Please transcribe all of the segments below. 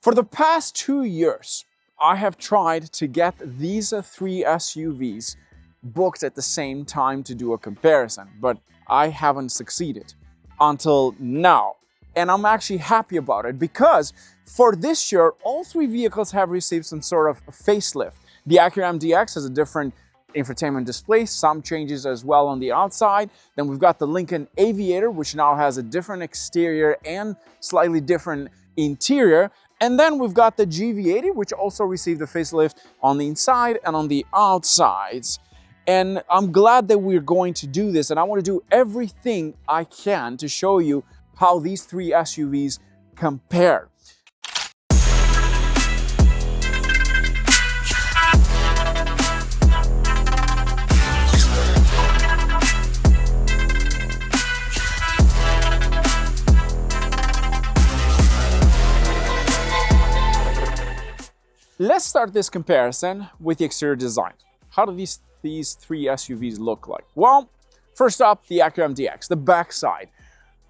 For the past 2 years, I have tried to get these three SUVs booked at the same time to do a comparison, but I haven't succeeded until now. And I'm actually happy about it because for this year, all three vehicles have received some sort of facelift. The Acura MDX has a different infotainment display, some changes as well on the outside. Then we've got the Lincoln Aviator, which now has a different exterior and slightly different interior. And then we've got the GV80, which also received a facelift on the inside and on the outsides. And I'm glad that we're going to do this, and I want to do everything I can to show you how these three SUVs compare. Let's start this comparison with the exterior design. How do these three SUVs look like? Well, first up, the Acura MDX, the backside.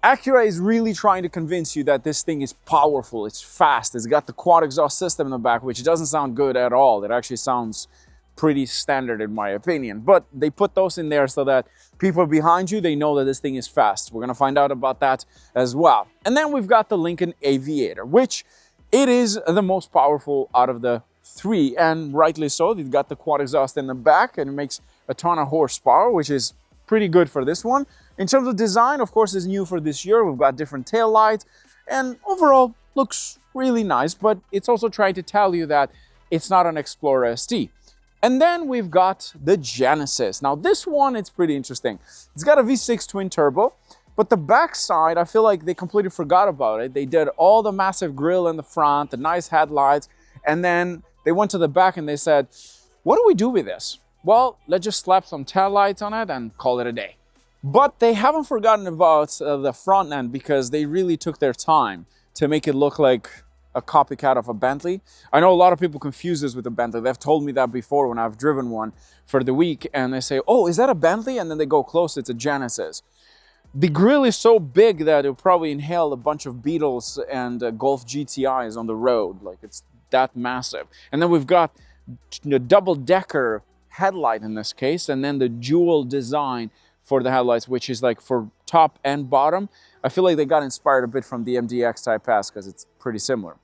Acura is really trying to convince you that this thing is powerful, it's fast, it's got the quad exhaust system in the back, which doesn't sound good at all. It actually sounds pretty standard in my opinion, but they put those in there so that people behind you, they know that this thing is fast. We're gonna find out about that as well. And then we've got the Lincoln Aviator, which it is the most powerful out of the three, and rightly so. They've got the quad exhaust in the back and it makes a ton of horsepower, which is pretty good for this one. In terms of design, of course, it's new for this year. We've got different tail lights and overall looks really nice, but it's also trying to tell you that it's not an Explorer ST. And then we've got the Genesis. Now this one, it's pretty interesting. It's got a V6 twin turbo, but the backside, I feel like they completely forgot about it. They did all the massive grille in the front, the nice headlights, and then they went to the back and they said, what do we do with this? Well, let's just slap some taillights on it and call it a day. But they haven't forgotten about the front end because they really took their time to make it look like a copycat of a Bentley. I know a lot of people confuse this with a Bentley. They've told me that before when I've driven one for the week and they say, oh, is that a Bentley? And then they go close, it's a Genesis. The grille is so big that it'll probably inhale a bunch of Beetles and Golf GTIs on the road. Like it's that massive. And then we've got the double-decker headlight in this case, and then the dual design for the headlights, which is like for top and bottom. I feel like they got inspired a bit from the MDX Type S because it's pretty similar.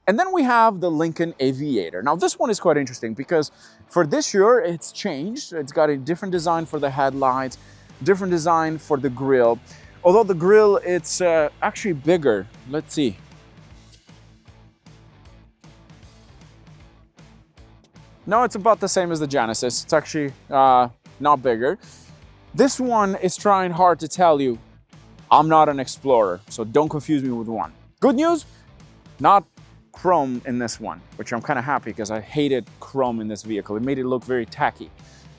And then we have the Lincoln Aviator. Now this one is quite interesting because for this year it's changed. It's got a different design for the headlights, different design for the grille. Although the grille, it's actually bigger. Let's see. No, it's about the same as the Genesis. It's actually not bigger. This one is trying hard to tell you, I'm not an Explorer, so don't confuse me with one. Good news, not chrome in this one, which I'm kind of happy because I hated chrome in this vehicle. It made it look very tacky.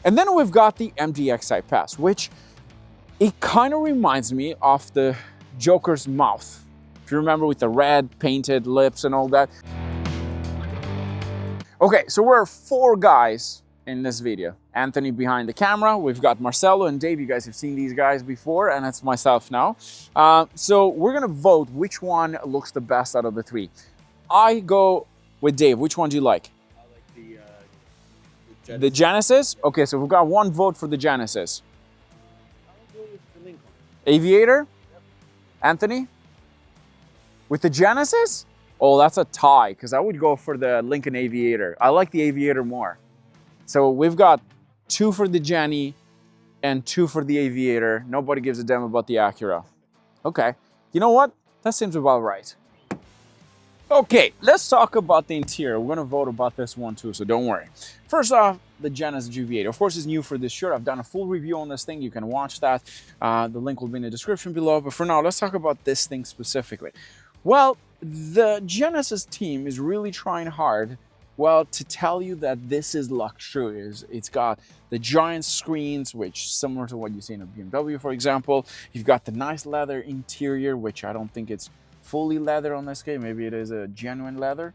And then we've got the MDX Type S, which it kind of reminds me of the Joker's mouth. If you remember, with the red painted lips and all that. Okay, so we're 4 guys in this video. Anthony behind the camera, we've got Marcelo and Dave. You guys have seen these guys before, and it's myself now. So we're gonna vote which one looks the best out of the 3. I go with Dave. Which one do you like? I like the Genesis. The Genesis? Okay, so we've got 1 vote for the Genesis. I'll go with the Lincoln. Aviator? Yep. Anthony? With the Genesis? Oh, that's a tie, because I would go for the Lincoln Aviator. I like the Aviator more. So we've got 2 for the Jenny and 2 for the Aviator. Nobody gives a damn about the Acura. Okay, you know what? That seems about right. Okay, let's talk about the interior. We're gonna vote about this one too, so don't worry. First off, the Genesis GV80. Of course, it's new for this year. I've done a full review on this thing. You can watch that. The link will be in the description below. But for now, let's talk about this thing specifically. Well, the Genesis team is really trying hard, well, to tell you that this is luxurious. It's got the giant screens, which similar to what you see in a BMW, for example. You've got the nice leather interior, which I don't think it's fully leather on this case. Maybe it is a genuine leather,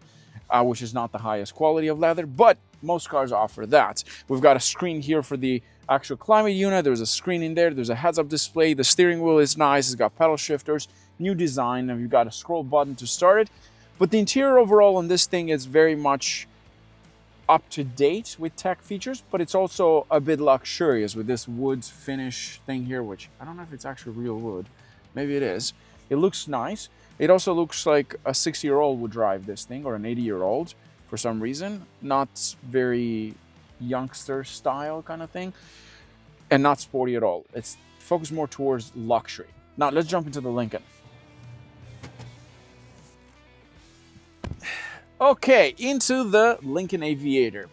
which is not the highest quality of leather, but most cars offer that. We've got a screen here for the actual climate unit. There's a screen in there. There's a heads-up display. The steering wheel is nice. It's got pedal shifters, new design, and you've got a scroll button to start it. But the interior overall on this thing is very much up to date with tech features, but it's also a bit luxurious with this wood finish thing here, which I don't know if it's actually real wood. Maybe it is. It looks nice. It also looks like a 60-year-old would drive this thing, or an 80-year-old for some reason. Not very youngster style kind of thing, and not sporty at all. It's focused more towards luxury. Now let's jump into the Lincoln. Okay, into the Lincoln Aviator.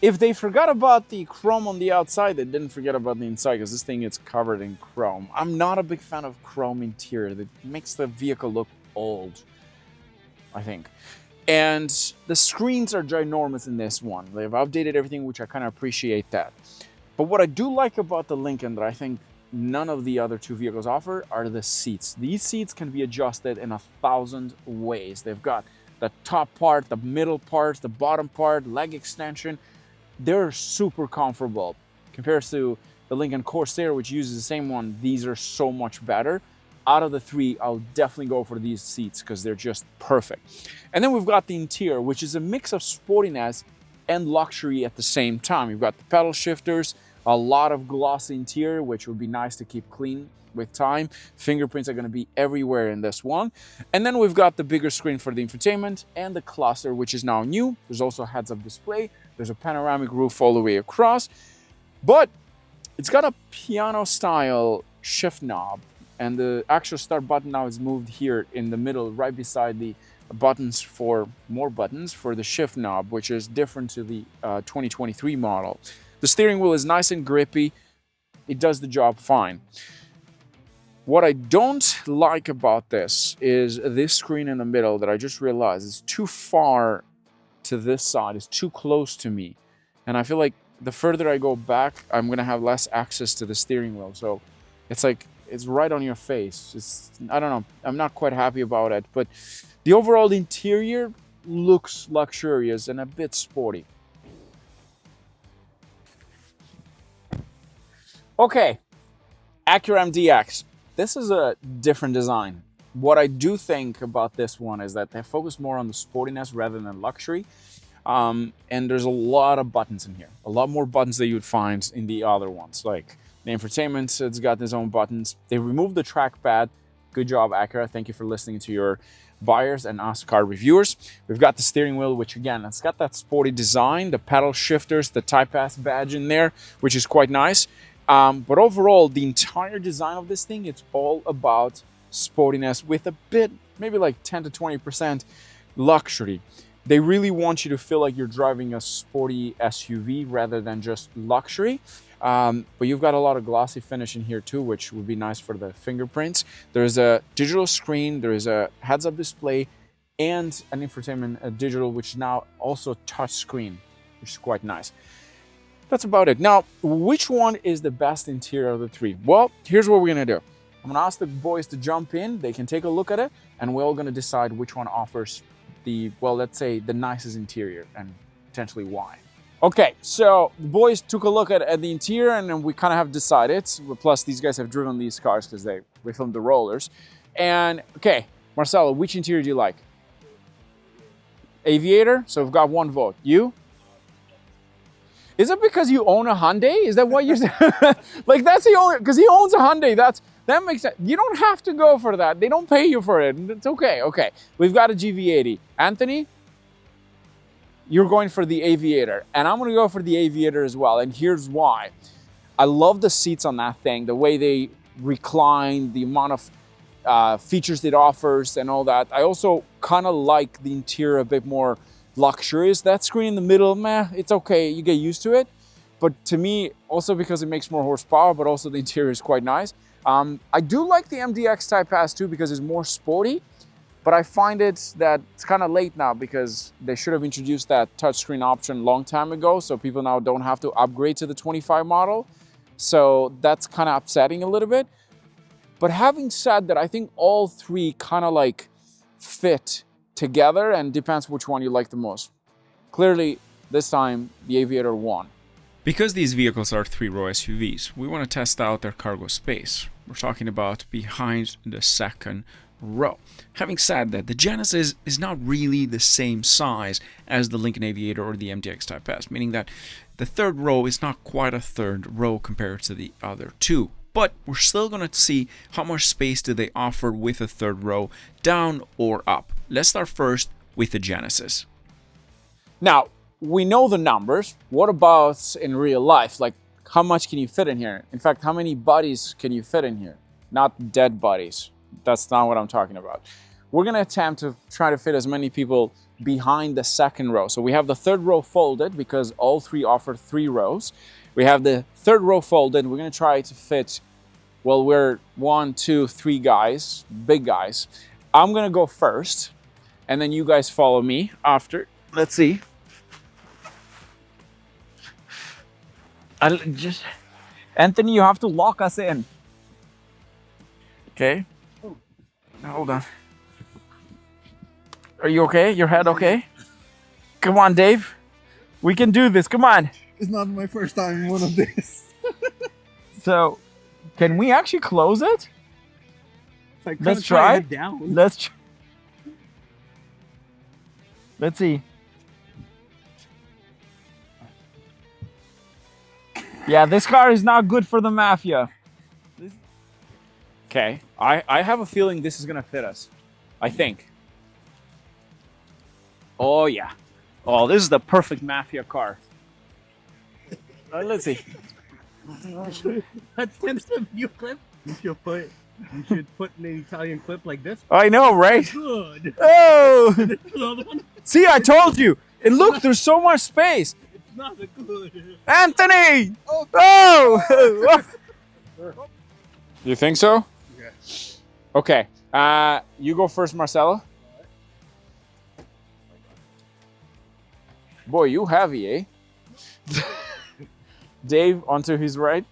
If they forgot about the chrome on the outside, they didn't forget about the inside, because this thing is covered in chrome. I'm not a big fan of chrome interior. That makes the vehicle look old, I think. And the screens are ginormous in this one. They've updated everything, which I kind of appreciate that. But what I do like about the Lincoln that I think none of the other two vehicles offer are the seats. These seats can be adjusted in 1,000 ways. They've got the top part, the middle part, the bottom part, leg extension. They're super comfortable. Compared to the Lincoln Corsair, which uses the same one, these are so much better. Out of the three, I'll definitely go for these seats because they're just perfect. And then we've got the interior, which is a mix of sportiness and luxury at the same time. You've got the pedal shifters, a lot of glossy interior, which would be nice to keep clean with time. Fingerprints are going to be everywhere in this one. And then we've got the bigger screen for the infotainment and the cluster, which is now new. There's also a heads-up display. There's a panoramic roof all the way across, but it's got a piano style shift knob, and the actual start button now is moved here in the middle, right beside the buttons for more buttons for the shift knob, which is different to the 2023 model. The steering wheel is nice and grippy. It does the job fine. What I don't like about this is this screen in the middle that I just realized is too far to this side. It's too close to me. And I feel like the further I go back, I'm going to have less access to the steering wheel. So it's like, it's right on your face. I don't know. I'm not quite happy about it. But the overall interior looks luxurious and a bit sporty. Okay, Acura MDX. This is a different design. What I do think about this one is that they focus more on the sportiness rather than luxury. And there's a lot of buttons in here. A lot more buttons that you would find in the other ones. Like the infotainment, it's got its own buttons. They removed the trackpad. Good job, Acura. Thank you for listening to your buyers and us car reviewers. We've got the steering wheel, which again, it's got that sporty design, the pedal shifters, the Type S badge in there, which is quite nice. But overall, the entire design of this thing, it's all about sportiness with a bit, maybe like 10 to 20% luxury. They really want you to feel like you're driving a sporty SUV rather than just luxury. But you've got a lot of glossy finish in here too, which would be nice for the fingerprints. There's a digital screen, there is a heads-up display, and an infotainment digital, which is now also touch screen, which is quite nice. That's about it. Now, which one is the best interior of the three? Well, here's what we're gonna do. I'm gonna ask the boys to jump in, they can take a look at it, and we're all gonna decide which one offers the, well, let's say the nicest interior and potentially why. Okay, so the boys took a look at the interior and then we kind of have decided, plus these guys have driven these cars because we filmed the rollers. And okay, Marcelo, which interior do you like? Aviator, so we've got one vote. You? Is it because you own a Hyundai? Is that what you're saying? Like that's the only, because he owns a Hyundai, that makes sense. You don't have to go for that. They don't pay you for it. It's okay. Okay, we've got a GV80. Anthony, you're going for the Aviator, and I'm going to go for the Aviator as well. And here's why. I love the seats on that thing, the way they recline, the amount of features it offers, and all that. I also kind of like the interior a bit more luxurious. That screen in the middle, meh, it's okay. You get used to it. But to me, also because it makes more horsepower, but also the interior is quite nice. I do like the MDX Type S too because it's more sporty, but I find it that it's kind of late now because they should have introduced that touchscreen option a long time ago, so people now don't have to upgrade to the 25 model. So that's kind of upsetting a little bit. But having said that, I think all three kind of like fit together and depends which one you like the most. Clearly, this time, the Aviator won. Because these vehicles are three-row SUVs, we want to test out their cargo space. We're talking about behind the second row. Having said that, the Genesis is not really the same size as the Lincoln Aviator or the MDX Type S, meaning that the third row is not quite a third row compared to the other two. But we're still going to see how much space do they offer with a third row, down or up. Let's start first with the Genesis. Now, we know the numbers. What about in real life? Like, how much can you fit in here? In fact, how many bodies can you fit in here? Not dead bodies. That's not what I'm talking about. We're going to attempt to try to fit as many people behind the second row. So we have the third row folded because all three offer 3 rows. We have the third row folded. We're going to try to fit, well, we're 1, 2, 3 guys, big guys. I'm going to go first, and then you guys follow me after. Let's see. Anthony, you have to lock us in. Okay. Now, hold on. Are you okay? Your head okay? Come on, Dave. We can do this. Come on. It's not my first time in one of this. So, can we actually close it? Let's try it down. Let's see. Yeah, this car is not good for the mafia. Okay, I have a feeling this is gonna fit us. I think. Oh yeah. Oh, this is the perfect mafia car. Let's see. That's the new clip. You should put an Italian clip like this. I know, right? Good. Oh! See, I told you. And look, there's so much space. It's not a good. Anthony! Oh! You think so? Yeah. Okay. You go first, Marcelo. Boy, you heavy, eh? Dave onto his right.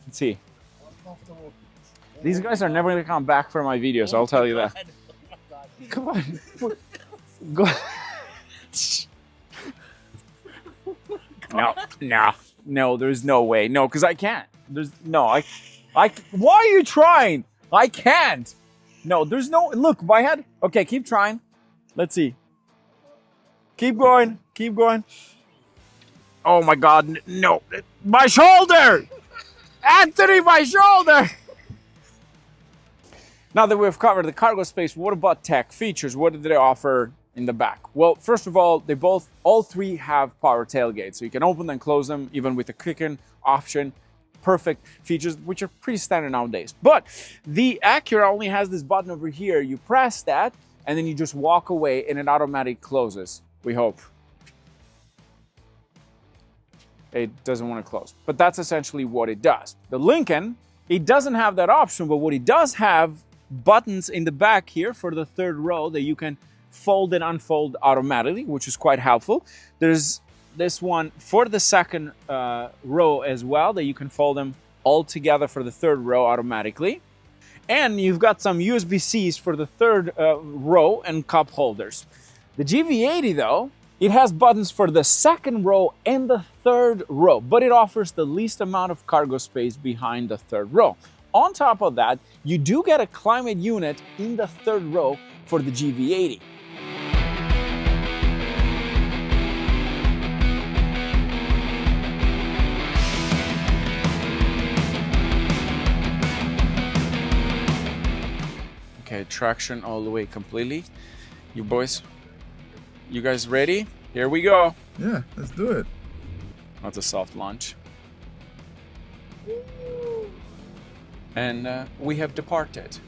Let's see. These guys are never gonna come back for my videos, I'll tell you that. Come on. Go. No, there's no way. No, because I can't. Why are you trying? I can't. No, there's no, look, my head. Okay, keep trying. Let's see. Keep going. Oh my God, no. My shoulder! Anthony, my shoulder! Now that we've covered the cargo space, what about tech features? What do they offer in the back? Well, first of all, all three have power tailgates, so you can open and close them even with the quicken option. Perfect features, which are pretty standard nowadays. But the Acura only has this button over here. You press that, and then you just walk away, and it automatically closes. We hope. It doesn't want to close, but that's essentially what it does. The Lincoln, it doesn't have that option, but what it does have buttons in the back here for the third row that you can fold and unfold automatically, which is quite helpful. There's this one for the second row as well, that you can fold them all together for the third row automatically. And you've got some USB-Cs for the third row and cup holders. The GV80 though, it has buttons for the second row and the third row, but it offers the least amount of cargo space behind the third row. On top of that, you do get a climate unit in the third row for the GV80. Okay, traction all the way completely. You boys, you guys ready? Here we go. Yeah, let's do it. That's a soft launch. And we have departed.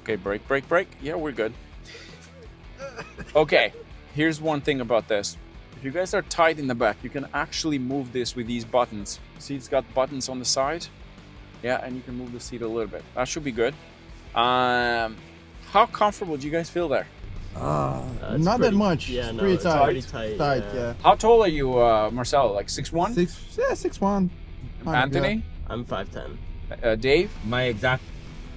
Okay, brake. Yeah, we're good. Okay, here's one thing about this. If you guys are tight in the back, you can actually move this with these buttons. See, it's got buttons on the side. Yeah, and you can move the seat a little bit. That should be good. How comfortable do you guys feel there? Not that much. Yeah, no, pretty it's tight. pretty tight. Yeah. How tall are you, Marcelo? Like 6'1"? 6'1". Anthony? I'm 5'10". Dave? My exact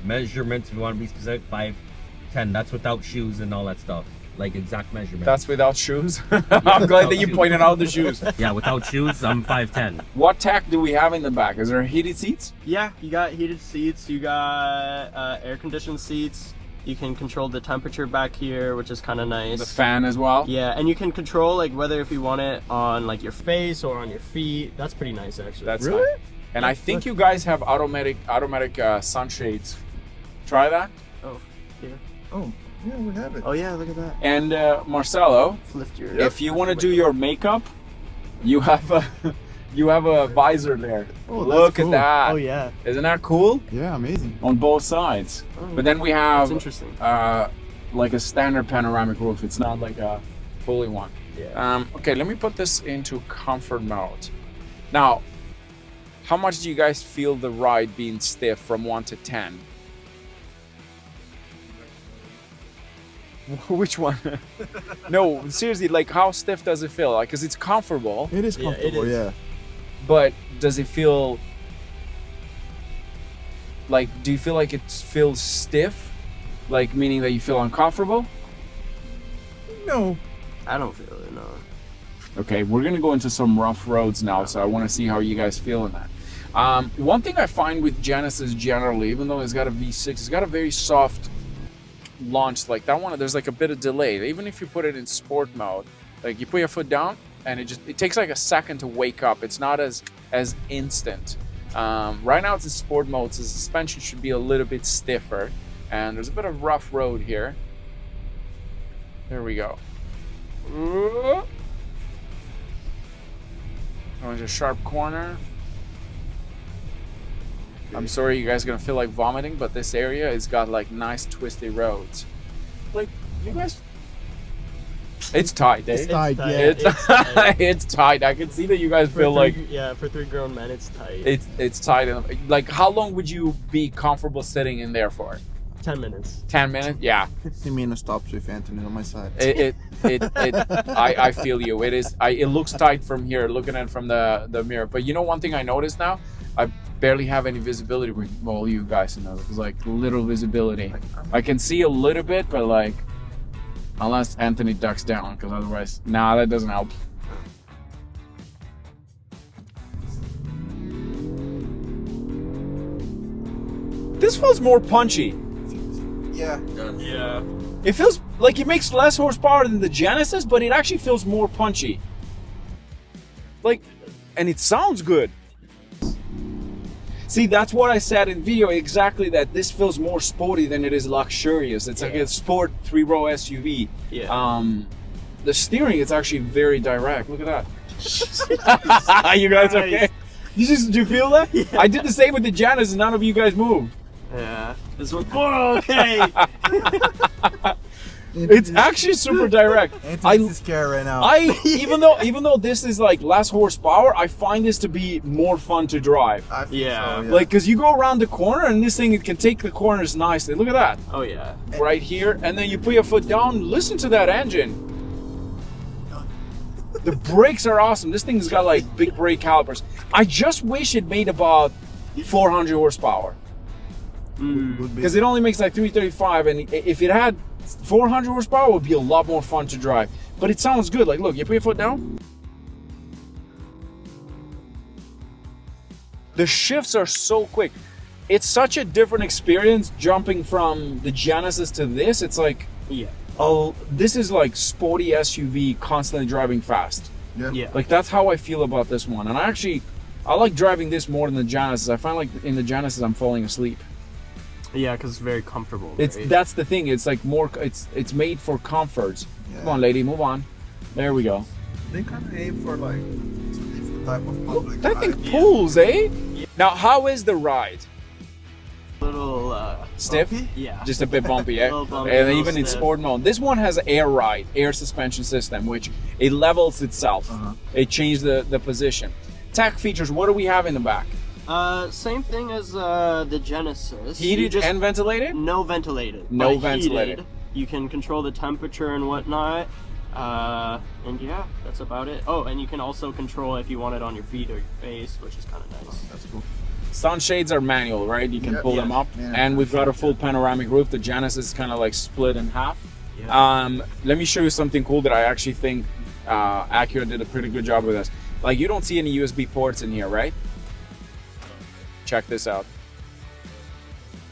measurements, if you want to be specific, 5'10". That's without shoes and all that stuff. like exact measurement. That's without shoes. I'm glad that you pointed out the shoes. Yeah, without shoes, I'm 5'10". What tech do we have in the back? Is there heated seats? Yeah, you got heated seats, you got air conditioned seats. You can control the temperature back here, which is kind of nice. The fan as well? Yeah, and you can control like whether if you want it on like your face or on your feet. That's pretty nice actually. That's Really? nice. And I think you guys have automatic sunshades. Try that. Oh, here. Oh, yeah, we have it. Oh yeah, look at that. And Marcelo, Lift your. if you want to do your makeup, you have a visor there. Oh, that's Look cool. at that. Oh yeah. Isn't that cool? Yeah, amazing. On both sides. Oh, But then we have that's interesting. like a standard panoramic roof. It's not like a fully one. Yeah. Okay, let me put this into comfort mode. Now, how much do you guys feel the ride being stiff from 1 to 10? Which one? No, seriously, like how stiff does it feel? Like, cause it's comfortable, It is Yeah, it comfortable, is. yeah. but does it feel like? Do you feel like it feels stiff? Like meaning that you feel uncomfortable? No. I don't feel it. No. Okay, we're gonna go into some rough roads now, so I want to see how you guys feel in that. One thing I find with Genesis generally, even though it's got a V6, it's got a very soft launch. Like that one, there's like a bit of delay. Even if you put it in sport mode, like you put your foot down and it takes like a second to wake up. It's not as instant. Right now it's in sport mode, so the suspension should be a little bit stiffer. And there's a bit of rough road here. There we go. Oh, there's a sharp corner. I'm sorry you guys are gonna feel like vomiting, but this area has got like nice twisty roads. Like, you guys... It's tight, eh? It's tight, yeah. It's, tight. it's tight. I can see that you guys feel like for 3 grown men, it's tight. it's tight. Like, how long would you be comfortable sitting in there for? 10 minutes. 10 minutes? Yeah. 15 minutes stops with Anthony on my side. I feel you. It looks tight from here, looking at it from the mirror. But you know one thing I noticed now? I barely have any visibility with all you guys in there. It's like little visibility. I can see a little bit, but like, unless Anthony ducks down, because otherwise, nah, that doesn't help. This feels more punchy. Yeah. Yeah. It feels like it makes less horsepower than the Genesis, but it actually feels more punchy. Like, and it sounds good. See, that's what I said in video, exactly, that this feels more sporty than it is luxurious. It's like a sport 3-row SUV. Yeah. The steering is actually very direct. Look at that. You guys okay? Do you feel that? Yeah. I did the same with the Genesis, and none of you guys moved. Yeah. This one. Oh, okay. It's actually super direct. Anthony's scared right now. Even though this is like less horsepower, I find this to be more fun to drive. I think Yeah. so, Like, cause you go around the corner and this thing, it can take the corners nicely. Look at that, Oh yeah. right here, and then you put your foot down. Listen to that engine. The brakes are awesome. This thing's got like big brake calipers. I just wish it made about 400 horsepower, would be. because it only makes like 335, and if it had 400 horsepower, it would be a lot more fun to drive. But it sounds good. Like, look, you put your foot down. The shifts are so quick. It's such a different experience jumping from the Genesis to this. It's like, Yeah. oh, this is like sporty SUV constantly driving fast. Yeah. Yeah. Like, that's how I feel about this one. And I like driving this more than the Genesis. I find like in the Genesis I'm falling asleep. Yeah, because it's very comfortable. It's right? that's the thing. It's like more. It's made for comfort. Yeah. Come on, lady, move on. There we go. They kind of aim for like different type of public. That thing pulls, eh? Now, how is the ride? little Stiff? yeah. Just a bit bumpy, yeah. Little bumpy, And little even in stiff. sport mode. This one has air suspension system, which it levels itself. It changed the position. Tech features, what do we have in the back? Same thing as the Genesis. You Heated just- and ventilated? No ventilated. No but ventilated. heated. You can control the temperature and whatnot. And yeah, that's about it. Oh, and you can also control if you want it on your feet or your face, which is kind of nice. That's cool. Sunshades are manual, right? You can Yep. pull them Yeah. up. Yeah. And we've got a full panoramic roof. The Genesis is kind of like split in half. Yeah. Let me show you something cool that I actually think Acura did a pretty good job with this. Like, you don't see any USB ports in here, right? Check this out.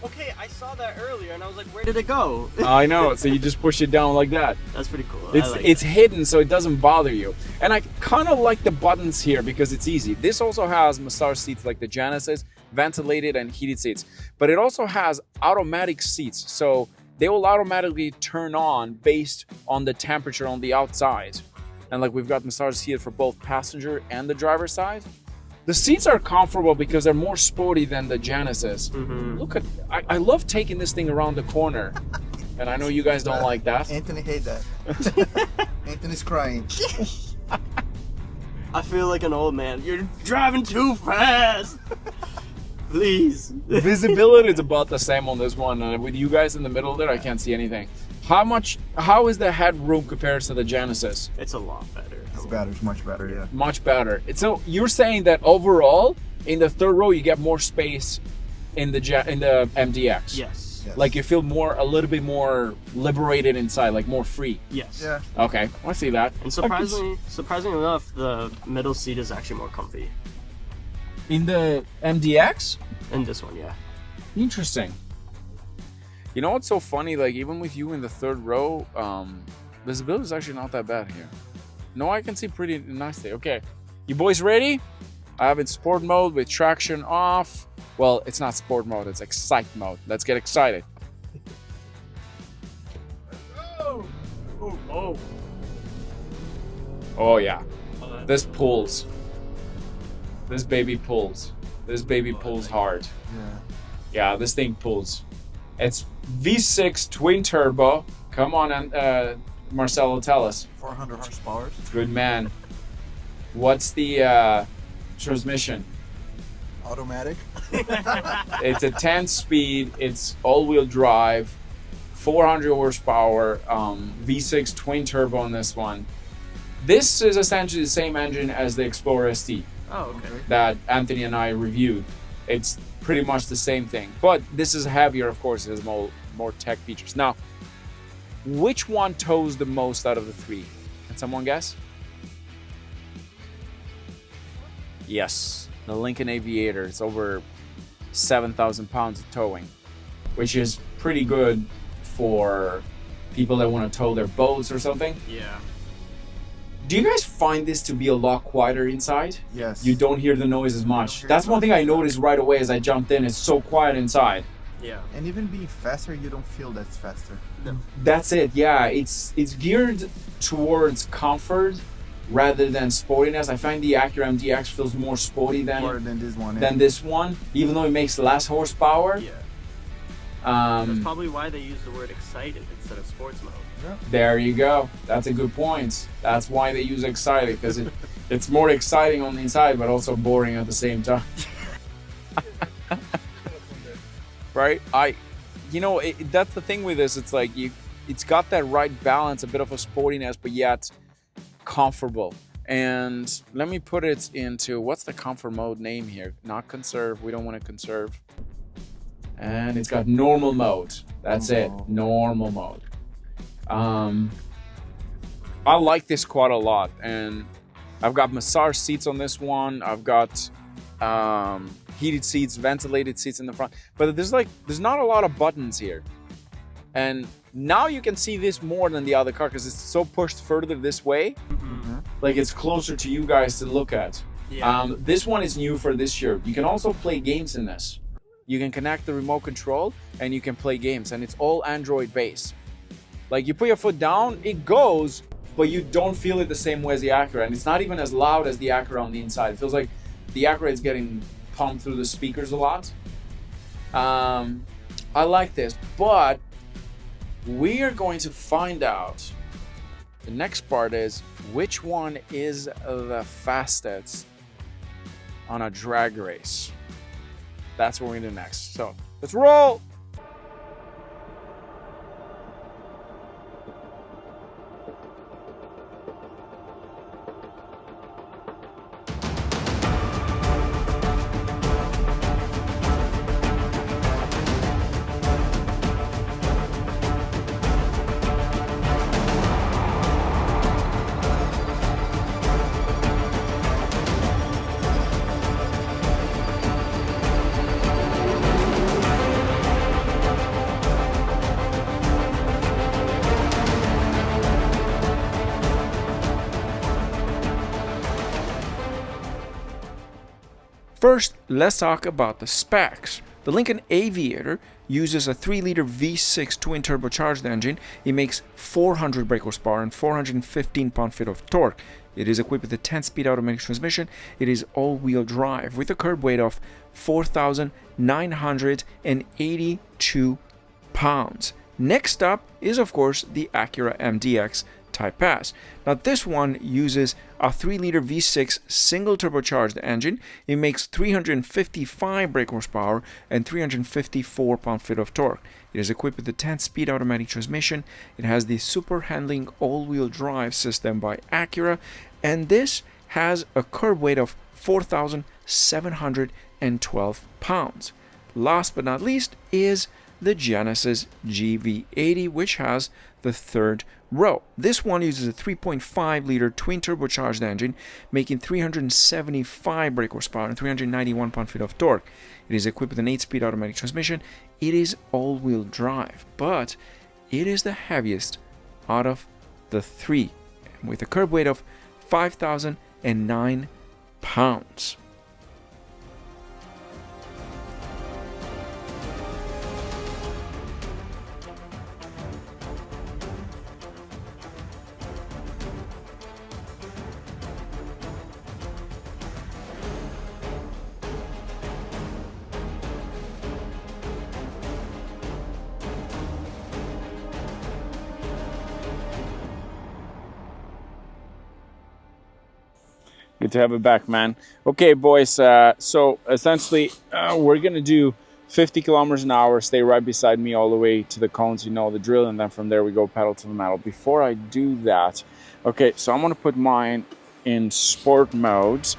Okay, I saw that earlier and I was like, where did it go? I know, so you just push it down like that. That's pretty cool. It's hidden, so it doesn't bother you. And I kind of like the buttons here because it's easy. This also has massage seats like the Genesis, ventilated and heated seats. But it also has automatic seats, so they will automatically turn on based on the temperature on the outside. And like, we've got massage here for both passenger and the driver side. The seats are comfortable because they're more sporty than the Genesis. Look at, I love taking this thing around the corner. And I know you guys don't like that. Anthony hates that. Anthony's crying. I feel like an old man. You're driving too fast. Please. Visibility is about the same on this one. With you guys in the middle there, I can't see anything. How is the headroom compared to the Genesis? It's a lot better. It's better. It's much better, yeah. Much better. So you're saying that overall, in the third row, you get more space in the MDX? Yes. Like, you feel a little bit more liberated inside, like more free. Yes. Yeah. Okay, I see that. And surprisingly enough, the middle seat is actually more comfy. In the MDX? In this one, yeah. Interesting. You know what's so funny? Like, even with you in the third row, visibility is actually not that bad here. No, I can see pretty nicely. Okay, you boys ready? I have it sport mode with traction off. Well, it's not sport mode, it's excite mode. Let's get excited. Oh, oh, oh. Oh yeah, this pulls. This baby pulls. This baby pulls hard. Yeah, this thing pulls. It's V6 twin turbo. Come on, and Marcelo, tell us. 400 horsepower. Good man. What's the transmission? Automatic. It's a 10-speed. It's all-wheel drive, 400 horsepower, V6 twin turbo on this one. This is essentially the same engine as the Explorer ST Oh, okay. that Anthony and I reviewed. It's pretty much the same thing, but this is heavier, of course. It has more tech features. Now, which one tows the most out of the three? Can someone guess? Yes, the Lincoln Aviator. It's over 7,000 pounds of towing, which is pretty good for people that want to tow their boats or something. Yeah. Do you guys find this to be a lot quieter inside? Yes. You don't hear the noise as much. That's one thing I noticed right away as I jumped in. It's so quiet inside. Yeah. And even being faster, you don't feel that's faster. No. That's it. Yeah, it's geared towards comfort rather than sportiness. I find the Acura MDX feels more sporty More than this one. than this one, even though it makes less horsepower. Yeah. That's probably why they use the word excited instead of sports mode. There you go. That's a good point. That's why they use excited, because it's more exciting on the inside, but also boring at the same time. Right? That's the thing with this. It's like it's got that right balance, a bit of a sportiness, but yet comfortable. And let me put it into, what's the comfort mode name here? Not conserve. We don't want to conserve. And it's got normal mode. That's it. Normal mode. I like this quad a lot, and I've got massage seats on this one. I've got heated seats, ventilated seats in the front, but there's not a lot of buttons here. And now you can see this more than the other car because it's so pushed further this way. Like, it's closer to you guys to look at. Yeah. This one is new for this year. You can also play games in this. You can connect the remote control and you can play games, and it's all Android based. Like, you put your foot down, it goes, but you don't feel it the same way as the Acura, and it's not even as loud as the Acura on the inside. It feels like the Acura is getting pumped through the speakers a lot. I like this, but we are going to find out. The next part is, which one is the fastest on a drag race? That's what we're going to do next. So, let's roll! First, let's talk about the specs. The Lincoln Aviator uses a 3-liter V6 twin-turbocharged engine. It makes 400 brake horsepower and 415 pound-feet of torque. It is equipped with a 10-speed automatic transmission. It is all-wheel drive with a curb weight of 4,982 pounds. Next up is, of course, the Acura MDX Type S. Now this one uses a 3-liter V6 single turbocharged engine. It makes 355 brake horsepower and 354 pound-feet of torque. It is equipped with a 10-speed automatic transmission. It has the super handling all-wheel drive system by Acura, and this has a curb weight of 4,712 pounds. Last but not least is the Genesis GV80, which has the third row. This one uses a 3.5-liter twin-turbocharged engine, making 375 brake horsepower and 391 pound-feet of torque. It is equipped with an 8-speed automatic transmission. It is all-wheel drive, but it is the heaviest out of the three, with a curb weight of 5,009 pounds. Good to have it back, man. Okay, boys, so essentially we're gonna do 50 kilometers an hour, stay right beside me all the way to the cones, you know the drill, and then from there we go pedal to the metal. Before I do that, okay, so I'm gonna put mine in sport modes,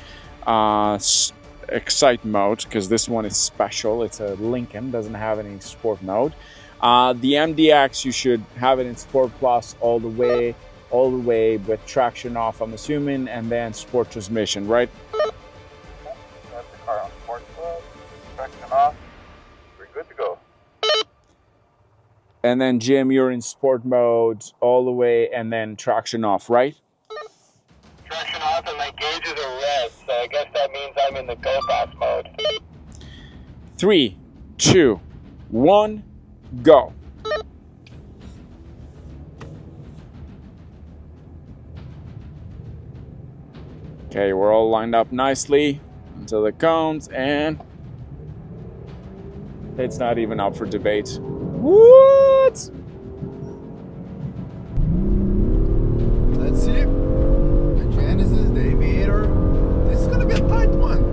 excite mode, because this one is special. It's a Lincoln, doesn't have any sport mode. The MDX, you should have it in Sport Plus all the way with traction off, I'm assuming, and then sport transmission, right? That's the car on sport mode, traction off, we're good to go. And then Jim, you're in sport mode all the way and then traction off, right? Traction off and my gauges are red, so I guess that means I'm in the go fast mode. 3, 2, 1, go. Okay, we're all lined up nicely until the cones, and it's not even up for debate. What? Let's see. The Genesis, the Aviator. This is gonna be a tight one.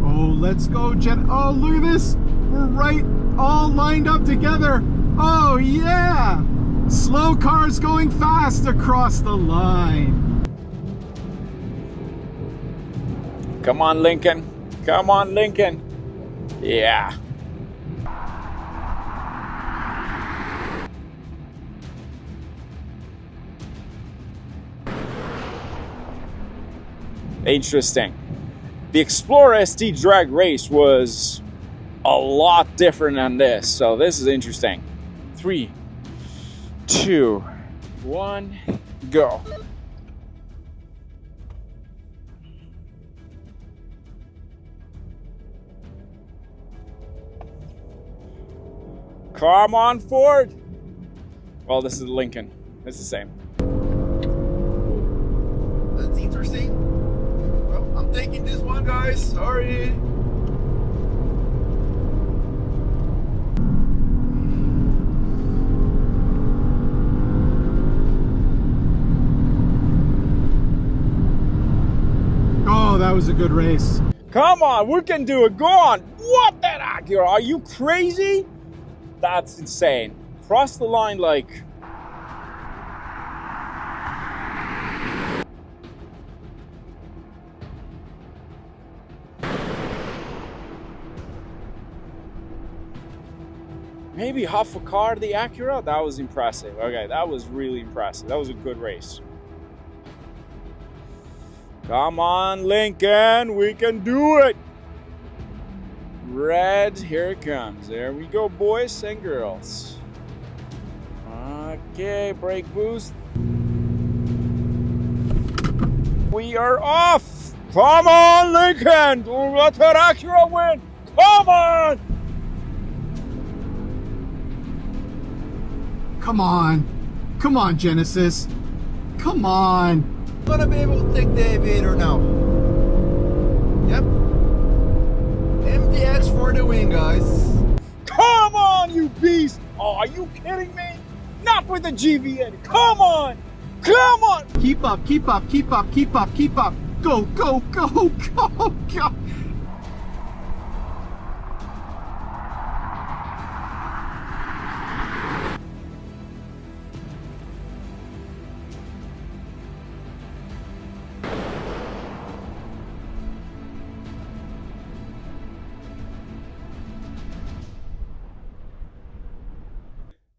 Oh, let's go, Jen. Oh, look at this. We're right all lined up together. Oh, yeah. Slow cars going fast across the line. Come on, Lincoln. Come on, Lincoln. Yeah. Interesting. The Explorer ST drag race was a lot different than this, so this is interesting. 3, 2, 1, go. Come on, Ford. Well, this is the Lincoln. It's the same. That's interesting. Well, I'm taking this one, guys. Sorry. Oh, that was a good race. Come on, we can do it. Go on. What that Acura? Are you crazy? That's insane. Cross the line like... maybe half a car, the Acura? That was impressive. Okay, that was really impressive. That was a good race. Come on, Lincoln, we can do it. Red, here it comes. There we go, boys and girls. Okay, brake boost. We are off. Come on, Lincoln! Let that Acura win! Come on! Come on. Come on, Genesis. Come on. I'm gonna be able to take the Aviator now. Yep. MDX for the win, guys. Come on, you beast! Oh, are you kidding me? Not with the GV80. Come on! Come on! Keep up, keep up, keep up, keep up, keep up. Go, go, go, go, go.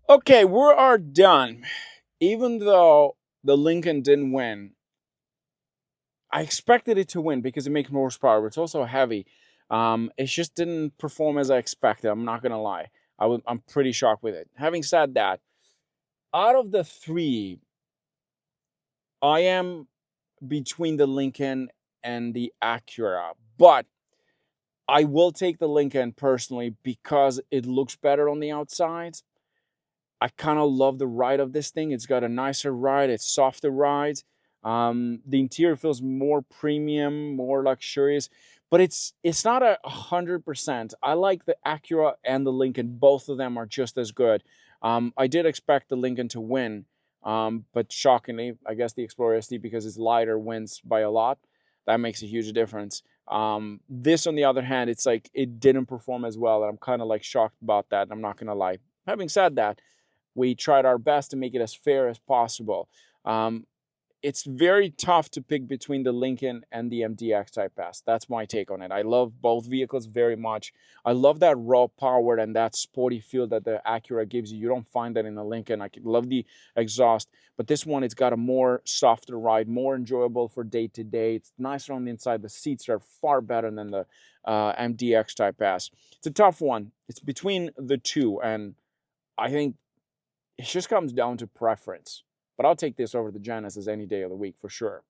Okay, we are done. Even though the Lincoln didn't win, I expected it to win because it makes more horsepower, but it's also heavy. It just didn't perform as I expected. I'm not gonna lie. I'm pretty shocked with it. Having said that, out of the three, I am between the Lincoln and the Acura, but I will take the Lincoln personally because it looks better on the outside. I kind of love the ride of this thing. It's got a nicer ride. It's softer rides. The interior feels more premium, more luxurious, but it's not 100%. I like the Acura and the Lincoln. Both of them are just as good. I did expect the Lincoln to win, but shockingly, I guess the Explorer ST, because it's lighter, wins by a lot. That makes a huge difference. This, on the other hand, it's like it didn't perform as well, and I'm kind of like shocked about that. I'm not gonna lie. Having said that, we tried our best to make it as fair as possible. It's very tough to pick between the Lincoln and the MDX Type S. That's my take on it. I love both vehicles very much. I love that raw power and that sporty feel that the Acura gives you. You don't find that in the Lincoln. I love the exhaust, but this one, it's got a more softer ride, more enjoyable for day to day. It's nicer on the inside. The seats are far better than the MDX Type S. It's a tough one. It's between the two, and I think it just comes down to preference. But I'll take this over the Genesis any day of the week for sure.